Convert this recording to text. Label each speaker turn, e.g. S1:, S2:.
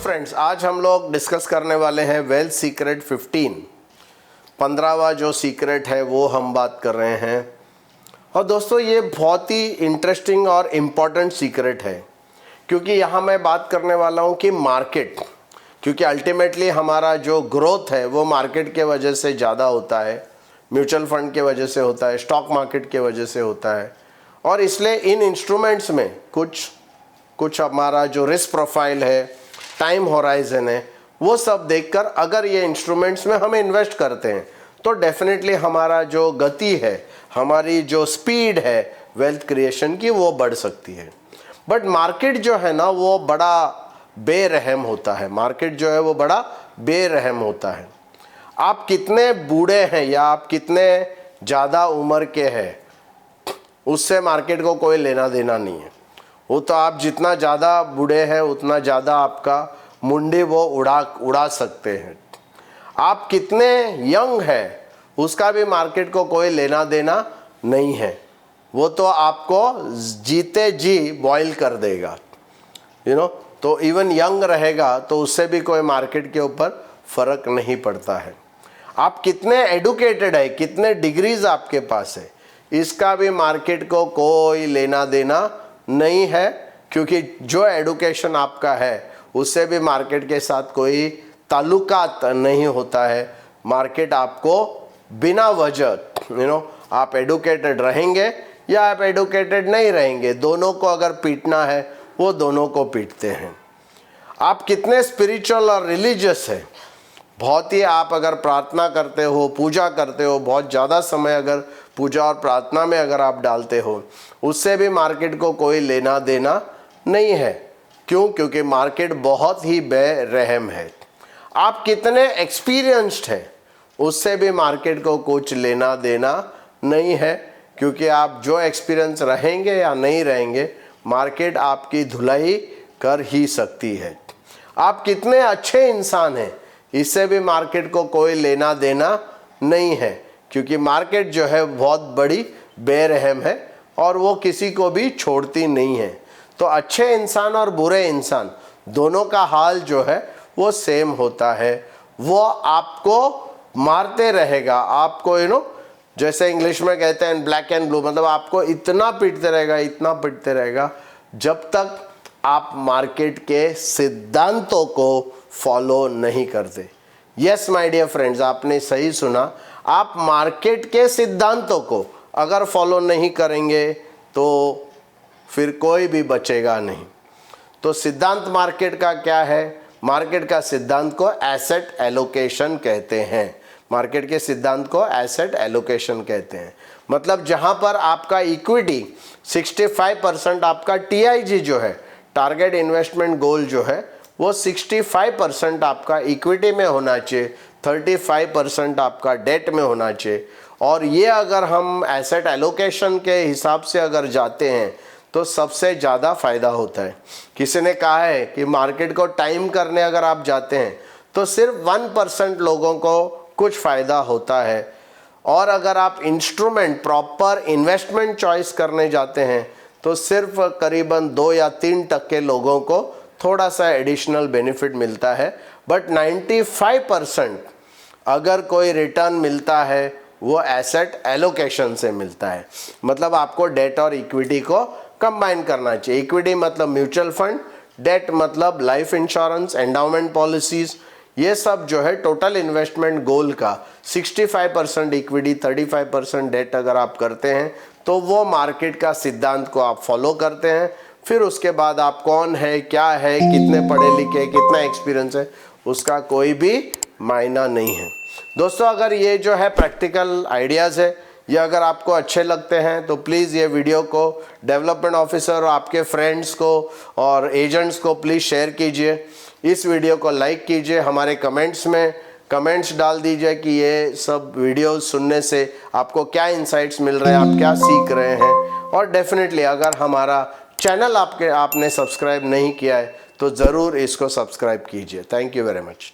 S1: Friends, आज हम लोग डिस्कस करने वाले हैं वेल्थ सीक्रेट 15वां जो सीक्रेट है वो हम बात कर रहे हैं। और दोस्तों ये बहुत ही इंटरेस्टिंग और इम्पॉर्टेंट सीक्रेट है, क्योंकि यहाँ मैं बात करने वाला हूँ कि मार्केट, क्योंकि अल्टीमेटली हमारा जो ग्रोथ है वो मार्केट के वजह से ज़्यादा होता है, म्यूचुअल फंड के वजह से होता है, स्टॉक मार्केट के वजह से होता है। और इसलिए इन इंस्ट्रूमेंट्स में कुछ हमारा जो रिस्क प्रोफाइल है, टाइम होराइजन है, वो सब देखकर अगर ये इंस्ट्रूमेंट्स में हम इन्वेस्ट करते हैं तो डेफिनेटली हमारा जो गति है, हमारी जो स्पीड है वेल्थ क्रिएशन की, वो बढ़ सकती है। बट मार्केट जो है ना वो बड़ा बेरहम होता है। मार्केट जो है वो बड़ा बेरहम होता है। आप कितने बूढ़े हैं या आप कितने ज़्यादा उम्र के हैं, उससे मार्केट को कोई लेना देना नहीं है। वो तो आप जितना ज़्यादा बूढ़े हैं उतना ज़्यादा आपका मुंडी वो उड़ा सकते हैं। आप कितने यंग हैं उसका भी मार्केट को कोई लेना देना नहीं है। वो तो आपको जीते जी बॉईल कर देगा, तो इवन यंग रहेगा तो उससे भी कोई मार्केट के ऊपर फ़र्क नहीं पड़ता है। आप कितने एडुकेटेड है, कितने डिग्रीज आपके पास है, इसका भी मार्केट को कोई लेना देना नहीं है, क्योंकि जो एडुकेशन आपका है उससे भी मार्केट के साथ कोई ताल्लुकात नहीं होता है। मार्केट आपको बिना वजह आप एडुकेटेड रहेंगे या आप एडुकेटेड नहीं रहेंगे, दोनों को अगर पीटना है वो दोनों को पीटते हैं। आप कितने स्पिरिचुअल और रिलीजियस है, बहुत ही आप अगर प्रार्थना करते हो, पूजा करते हो, बहुत ज़्यादा समय अगर पूजा और प्रार्थना में अगर आप डालते हो, उससे भी मार्केट को कोई लेना देना नहीं है। क्यों? क्योंकि मार्केट बहुत ही बेरहम है। आप कितने एक्सपीरियंस्ड हैं, उससे भी मार्केट को कुछ लेना देना नहीं है, क्योंकि आप जो एक्सपीरियंस रहेंगे या नहीं रहेंगे, मार्केट आपकी धुलाई कर ही सकती है। आप कितने अच्छे इंसान हैं, इससे भी मार्केट को कोई लेना देना नहीं है, क्योंकि मार्केट जो है बहुत बड़ी बेरहम है और वो किसी को भी छोड़ती नहीं है। तो अच्छे इंसान और बुरे इंसान दोनों का हाल जो है वो सेम होता है। वो आपको मारते रहेगा, आपको जैसे इंग्लिश में कहते हैं ब्लैक एंड ब्लू, मतलब आपको इतना पीटते रहेगा जब तक आप मार्केट के सिद्धांतों को फॉलो नहीं करते। यस माय डियर फ्रेंड्स, आपने सही सुना। आप मार्केट के सिद्धांतों को अगर फॉलो नहीं करेंगे तो फिर कोई भी बचेगा नहीं। तो सिद्धांत मार्केट का क्या है? मार्केट का सिद्धांत को एसेट एलोकेशन कहते हैं। मार्केट के सिद्धांत को एसेट एलोकेशन कहते हैं। मतलब जहां पर आपका इक्विटी 65% आपका TIG जो है, टारगेट इन्वेस्टमेंट गोल जो है, वो 65% आपका इक्विटी में होना चाहिए, 35% आपका डेट में होना चाहिए। और ये अगर हम एसेट एलोकेशन के हिसाब से अगर जाते हैं तो सबसे ज़्यादा फ़ायदा होता है। किसी ने कहा है कि मार्केट को टाइम करने अगर आप जाते हैं तो सिर्फ 1% लोगों को कुछ फ़ायदा होता है, और अगर आप इंस्ट्रूमेंट प्रॉपर इन्वेस्टमेंट चॉइस करने जाते हैं तो सिर्फ करीबन 2 या 3% लोगों को थोड़ा सा एडिशनल बेनिफिट मिलता है। बट 95% अगर कोई रिटर्न मिलता है वो एसेट एलोकेशन से मिलता है। मतलब आपको डेट और इक्विटी को कंबाइन करना चाहिए। इक्विटी मतलब म्यूचुअल फंड, डेट मतलब लाइफ इंश्योरेंस, एंडाउमेंट पॉलिसीज, ये सब जो है टोटल इन्वेस्टमेंट गोल का 65% इक्विटी, 35% डेट अगर आप करते हैं तो वो मार्केट का सिद्धांत को आप फॉलो करते हैं। फिर उसके बाद आप कौन है, क्या है, कितने पढ़े लिखे, कितना एक्सपीरियंस है, उसका कोई भी मायना नहीं है। दोस्तों, अगर ये जो है प्रैक्टिकल आइडियाज़ है, ये अगर आपको अच्छे लगते हैं तो प्लीज़ ये वीडियो को डेवलपमेंट ऑफिसर और आपके फ्रेंड्स को और एजेंट्स को प्लीज़ शेयर कीजिए। इस वीडियो को लाइक कीजिए, हमारे कमेंट्स में कमेंट्स डाल दीजिए कि ये सब वीडियो सुनने से आपको क्या इंसाइट्स मिल रहे हैं, आप क्या सीख रहे हैं। और डेफिनेटली अगर हमारा चैनल आपने सब्सक्राइब नहीं किया है तो ज़रूर इसको सब्सक्राइब कीजिए। Thank you very much.